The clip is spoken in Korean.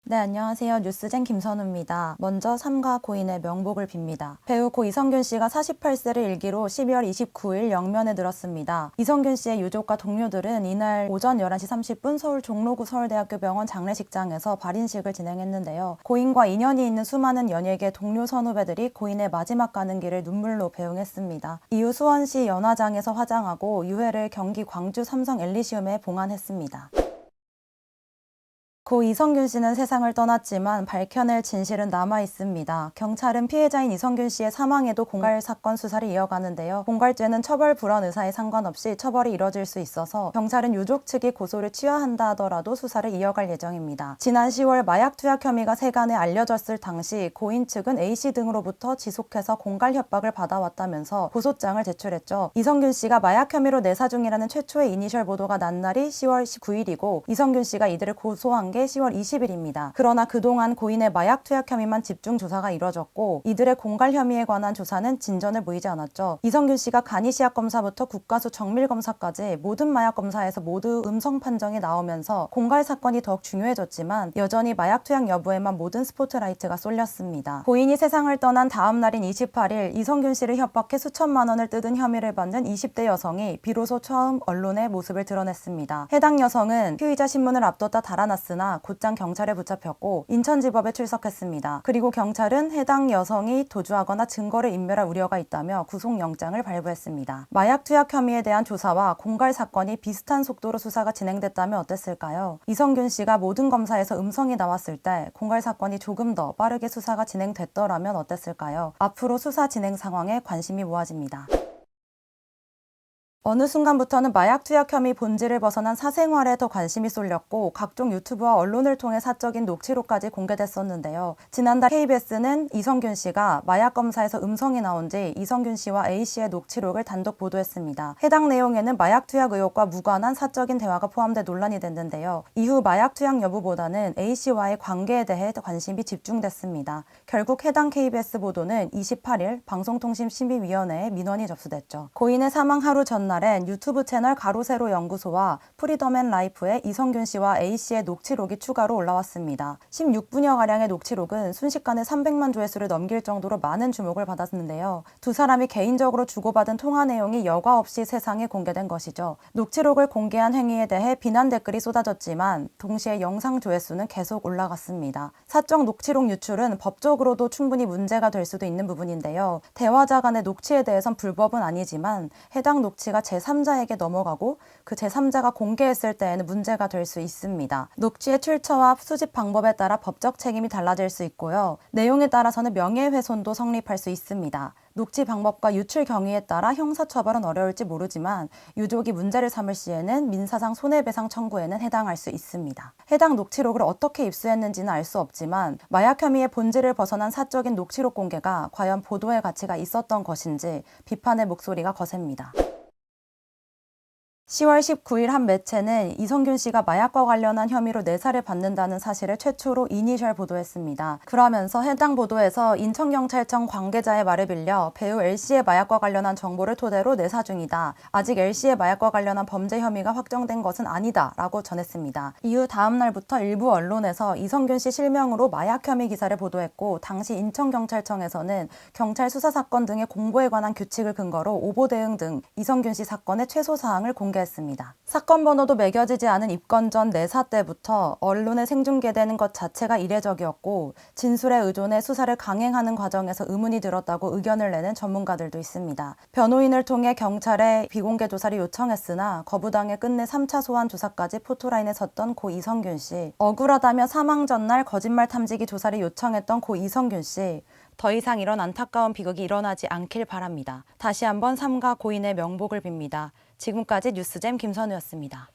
네, 안녕하세요. 뉴스젠 김선우입니다. 먼저 삼가 고인의 명복을 빕니다. 배우 고 이성균 씨가 48세를 일기로 12월 29일 영면에 들었습니다. 이성균 씨의 유족과 동료들은 이날 오전 11시 30분 서울 종로구 서울대학교 병원 장례식장에서 발인식을 진행했는데요. 고인과 인연이 있는 수많은 연예계 동료 선후배들이 고인의 마지막 가는 길을 눈물로 배웅했습니다. 이후 수원시 연화장에서 화장하고 유해를 경기 광주 삼성 엘리시움에 봉안했습니다. 고 이성균 씨는 세상을 떠났지만 밝혀낼 진실은 남아 있습니다. 경찰은 피해자인 이성균 씨의 사망에도 공갈 사건 수사를 이어가는데요. 공갈죄는 처벌 불원 의사에 상관없이 처벌이 이뤄질 수 있어서 경찰은 유족 측이 고소를 취하한다 하더라도 수사를 이어갈 예정입니다. 지난 10월 마약 투약 혐의가 세간에 알려졌을 당시 고인 측은 A씨 등으로부터 지속해서 공갈 협박을 받아왔다면서 고소장을 제출했죠. 이성균 씨가 마약 혐의로 내사 중이라는 최초의 이니셜 보도가 난 날이 10월 19일이고 이성균 씨가 이들을 고소한 게 10월 20일입니다. 그러나 그동안 고인의 마약 투약 혐의만 집중 조사가 이뤄졌고 이들의 공갈 혐의에 관한 조사는 진전을 보이지 않았죠. 이성균 씨가 간이시약 검사부터 국가수 정밀 검사까지 모든 마약 검사에서 모두 음성 판정이 나오면서 공갈 사건이 더욱 중요해졌지만 여전히 마약 투약 여부에만 모든 스포트라이트가 쏠렸습니다. 고인이 세상을 떠난 다음 날인 28일 이성균 씨를 협박해 수천만 원을 뜯은 혐의를 받는 20대 여성이 비로소 처음 언론에 모습을 드러냈습니다. 해당 여성은 피의자 신문을 앞뒀다 달아났으나 곧장 경찰에 붙잡혔고 인천지법에 출석했습니다. 그리고 경찰은 해당 여성이 도주하거나 증거를 인멸할 우려가 있다며 구속영장을 발부했습니다. 마약 투약 혐의에 대한 조사와 공갈 사건이 비슷한 속도로 수사가 진행됐다면 어땠을까요? 이성균 씨가 모든 검사에서 음성이 나왔을 때 공갈 사건이 조금 더 빠르게 수사가 진행됐더라면 어땠을까요? 앞으로 수사 진행 상황에 관심이 모아집니다. 어느 순간부터는 마약 투약 혐의 본질을 벗어난 사생활에 더 관심이 쏠렸고 각종 유튜브와 언론을 통해 사적인 녹취록까지 공개됐었는데요. 지난달 KBS는 이성균 씨가 마약 검사에서 음성이 나온 뒤 이성균 씨와 A씨의 녹취록을 단독 보도했습니다. 해당 내용에는 마약 투약 의혹과 무관한 사적인 대화가 포함돼 논란이 됐는데요. 이후 마약 투약 여부보다는 A씨와의 관계에 대해 관심이 집중됐습니다. 결국 해당 KBS 보도는 28일 방송통신심의위원회에 민원이 접수됐죠. 고인의 사망 하루 전날엔 유튜브 채널 가로세로 연구소와 프리덤 앤 라이프에 이성균 씨와 A씨의 녹취록이 추가로 올라왔습니다. 16분여가량의 녹취록은 순식간에 300만 조회수를 넘길 정도로 많은 주목을 받았는데요. 두 사람이 개인적으로 주고받은 통화 내용이 여과 없이 세상에 공개된 것이죠. 녹취록을 공개한 행위에 대해 비난 댓글이 쏟아졌지만 동시에 영상 조회수는 계속 올라갔습니다. 사적 녹취록 유출은 법적으로도 충분히 문제가 될 수도 있는 부분인데요. 대화자 간의 녹취에 대해선 불법은 아니지만 해당 녹취가 제3자에게 넘어가고 그 제3자가 공개했을 때에는 문제가 될 수 있습니다. 녹취의 출처와 수집 방법에 따라 법적 책임이 달라질 수 있고요. 내용에 따라서는 명예훼손도 성립할 수 있습니다. 녹취 방법과 유출 경위에 따라 형사처벌은 어려울지 모르지만 유족이 문제를 삼을 시에는 민사상 손해배상 청구에는 해당할 수 있습니다. 해당 녹취록을 어떻게 입수했는지는 알 수 없지만 마약 혐의의 본질을 벗어난 사적인 녹취록 공개가 과연 보도의 가치가 있었던 것인지 비판의 목소리가 거셉니다. 10월 19일 한 매체는 이성균 씨가 마약과 관련한 혐의로 내사를 받는다는 사실을 최초로 이니셜 보도했습니다. 그러면서 해당 보도에서 인천경찰청 관계자의 말을 빌려 배우 L씨의 마약과 관련한 정보를 토대로 내사 중이다. 아직 L씨의 마약과 관련한 범죄 혐의가 확정된 것은 아니다 라고 전했습니다. 이후 다음 날부터 일부 언론에서 이성균 씨 실명으로 마약 혐의 기사를 보도했고 당시 인천경찰청에서는 경찰 수사사건 등의 공보에 관한 규칙을 근거로 오보 대응 등 이성균 씨 사건의 최소사항을 공개했습니다. 사건 번호도 매겨지지 않은 입건 전 내사 때부터 언론에 생중계되는 것 자체가 이례적이었고 진술에 의존해 수사를 강행하는 과정에서 의문이 들었다고 의견을 내는 전문가들도 있습니다. 변호인을 통해 경찰에 비공개 조사를 요청했으나 거부당해 끝내 3차 소환 조사까지 포토라인에 섰던 고 이성균 씨. 억울하다며 사망 전날 거짓말 탐지기 조사를 요청했던 고 이성균 씨. 더 이상 이런 안타까운 비극이 일어나지 않길 바랍니다. 다시 한번 삼가 고인의 명복을 빕니다. 지금까지 뉴스잼 김선우였습니다.